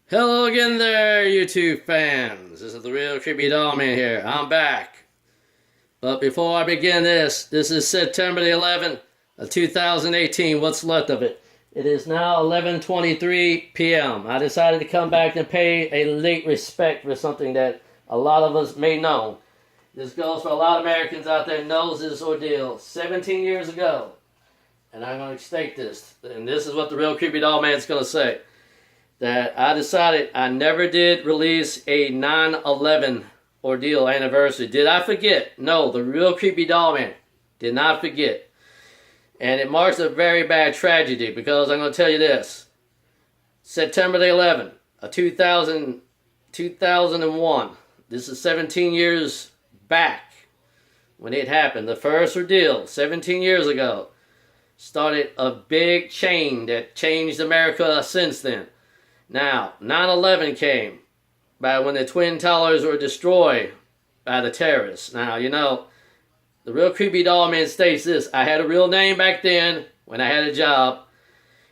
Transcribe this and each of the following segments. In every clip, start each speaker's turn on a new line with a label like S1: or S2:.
S1: Hello again there, YouTube fans. This is the real Creepy Doll Man here. I'm back. But before I begin this is September the 11th of 2018. What's left of it? It is now 11:23 p.m. I decided to come back and pay a late respect for something that a lot of us may know. This goes for a lot of Americans out there knows this ordeal 17 years ago. And I'm going to state this. And this is what the real Creepy Doll Man is going to say. That I decided I never did release a 9/11 ordeal anniversary. Did I forget? No, the real Creepy Doll Man did not forget. And it marks a very bad tragedy because I'm going to tell you this. September the 11th of 2001. This is 17 years back when it happened. The first ordeal, 17 years ago, started a big chain that changed America since then. Now, 9/11 came by when the Twin Towers were destroyed by the terrorists. Now, you know, the real Creepy Doll Man states this. I had a real name back then when I had a job,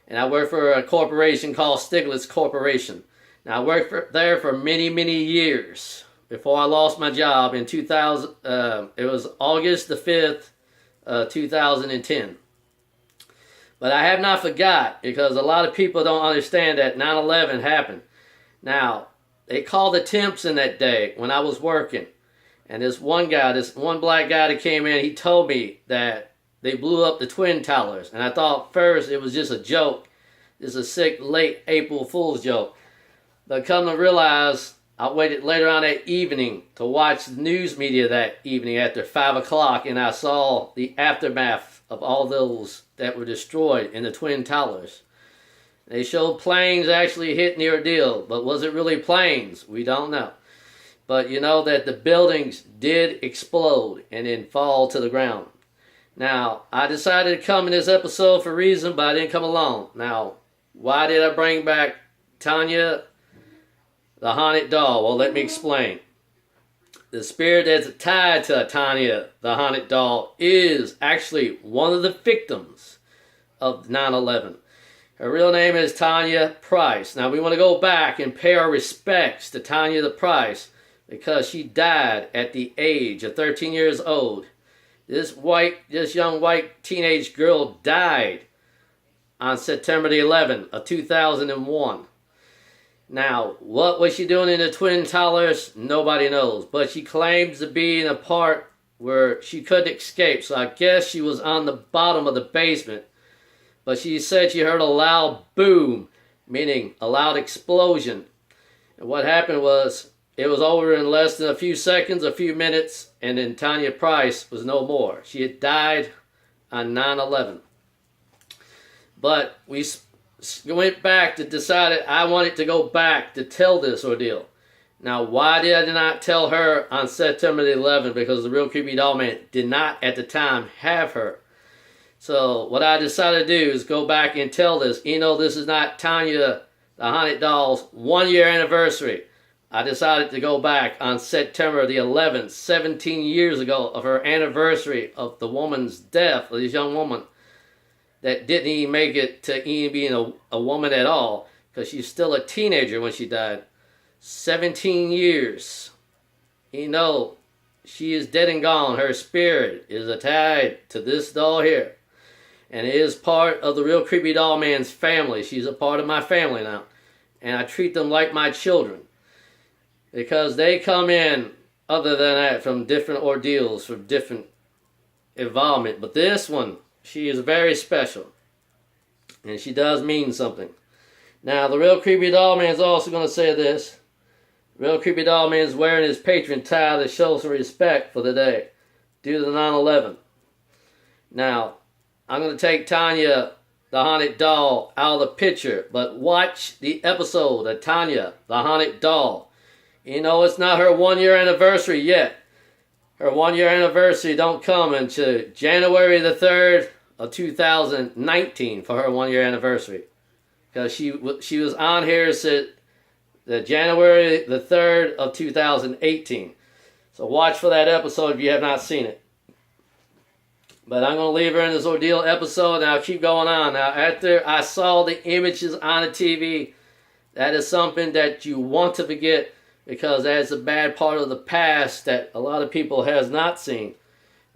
S1: and I worked for a corporation called Stiglitz Corporation. Now, I worked there for many, many years before I lost my job in 2000. It was August the 5th, 2010. But I have not forgot because a lot of people don't understand that 9/11 happened. Now, they called the temps in that day when I was working. And this one black guy that came in, he told me that they blew up the Twin Towers. And I thought first it was just a joke. It's a sick late April Fool's joke. But come to realize, I waited later on that evening to watch the news media that evening after 5 o'clock. And I saw the aftermath of all those that were destroyed in the Twin Towers. They showed planes actually hitting the ordeal, but was it really planes? We don't know. But you know that the buildings did explode and then fall to the ground. Now, I decided to come in this episode for a reason, but I didn't come alone. Now, why did I bring back Tanya, the haunted doll? Well, let me explain. The spirit that's tied to Tanya, the haunted doll, is actually one of the victims of 9/11. Her real name is Tanya Price. Now, we want to go back and pay our respects to Tanya the Price because she died at the age of 13 years old. This young white teenage girl died on September the 11th of 2001. Now, what was she doing in the Twin Towers? Nobody knows. But she claims to be in a part where she couldn't escape. So I guess she was on the bottom of the basement. But she said she heard a loud boom, meaning a loud explosion. And what happened was, it was over in less than a few seconds, a few minutes, and then Tanya Price was no more. She had died on 9/11. But we went back to decide I wanted to go back to tell this ordeal. Now, why did I not tell her on September the 11th? Because the real Creepy Doll Man did not at the time have her. So what I decided to do is go back and tell this. You know, this is not Tanya, the haunted doll's 1-year anniversary. I decided to go back on September the 11th, 17 years ago of her anniversary of the woman's death, of this young woman that didn't even make it to even being a woman at all, because she's still a teenager when she died. 17 years. You know, she is dead and gone. Her spirit is tied to this doll here. And it is part of the real Creepy Doll Man's family. She's a part of my family now. And I treat them like my children. Because they come in, other than that, from different ordeals, from different involvement. But this one, she is very special. And she does mean something. Now, the real Creepy Doll Man is also going to say this. The real Creepy Doll Man is wearing his patron tie to show some respect for the day, due to 9/11. Now, I'm going to take Tanya, the haunted doll, out of the picture. But watch the episode of Tanya, the haunted doll. You know, it's not her 1-year anniversary yet. Her 1-year anniversary don't come until January the 3rd of 2019 for her 1-year anniversary. Because she was on here since the January the 3rd of 2018. So watch for that episode if you have not seen it. But I'm going to leave her in this ordeal episode and I'll keep going on. Now, after I saw the images on the TV, That is something that you want to forget, because that's a bad part of the past that a lot of people has not seen.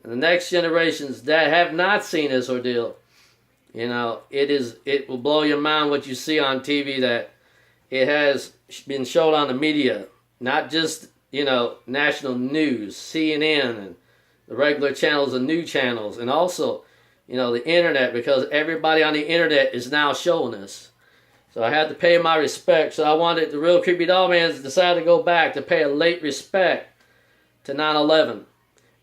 S1: And the next generations that have not seen this ordeal, it will blow your mind what you see on TV, that it has been shown on the media, not just, national news, CNN, and the regular channels and news channels, and also, the internet, because everybody on the internet is now showing this. So I had to pay my respect. So I wanted the Real Creepy Doll Man to decide to go back to pay a late respect to 9/11.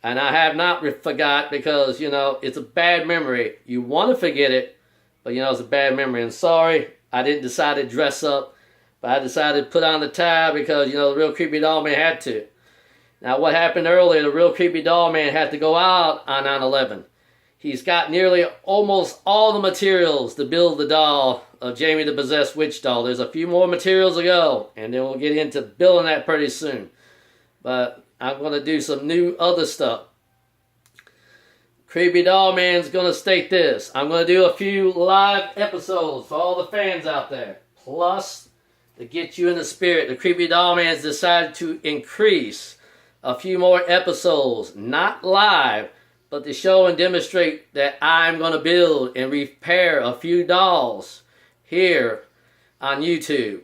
S1: And I have not forgot, because, it's a bad memory. You want to forget it, but, it's a bad memory. And sorry, I didn't decide to dress up, but I decided to put on the tie because, the Real Creepy Doll Man had to. Now, what happened earlier, the Real Creepy Doll Man had to go out on 9/11. He's got nearly almost all the materials to build the doll of Jamie the Possessed Witch Doll. There's a few more materials to go, and then we'll get into building that pretty soon. But I'm going to do some new other stuff. Creepy Doll Man's going to state this. I'm going to do a few live episodes for all the fans out there. Plus, to get you in the spirit, the Creepy Doll Man's decided to increase a few more episodes. Not live, but to show and demonstrate that I'm going to build and repair a few dolls here on YouTube.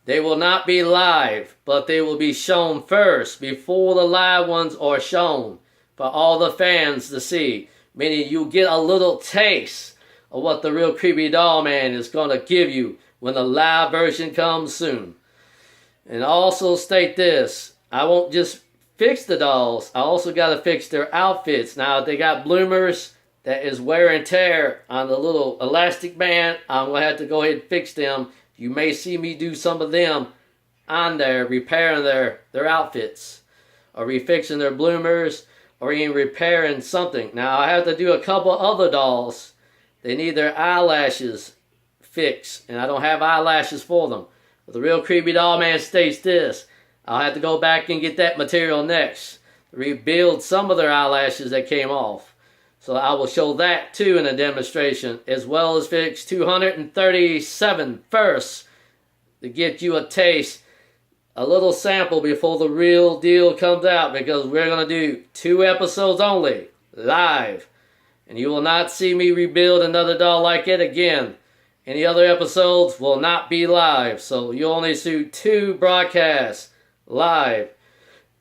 S1: They will not be live, but they will be shown first before the live ones are shown for all the fans to see. Meaning you get a little taste of what the Real Creepy Doll Man is going to give you when the live version comes soon. And also state this, I won't just fix the dolls, I also got to fix their outfits. Now, if they got bloomers that is wear and tear on the little elastic band, I'm going to have to go ahead and fix them. You may see me do some of them on there, repairing their outfits, or refixing their bloomers, or even repairing something. Now, I have to do a couple other dolls. They need their eyelashes fixed, and I don't have eyelashes for them. But the Real Creepy Doll Man states this, I'll have to go back and get that material next. Rebuild some of their eyelashes that came off. So I will show that too in a demonstration, as well as fix 237 first to get you a taste, a little sample before the real deal comes out, because we're going to do 2 episodes only, live. And you will not see me rebuild another doll like it again. Any other episodes will not be live, so you'll only see 2 broadcasts live.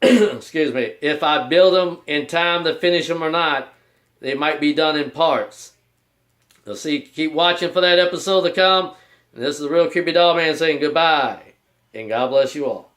S1: Excuse me. If I build them in time to finish them or not, they might be done in parts. So see, keep watching for that episode to come. And this is the Real Creepy Doll Man saying goodbye, and God bless you all.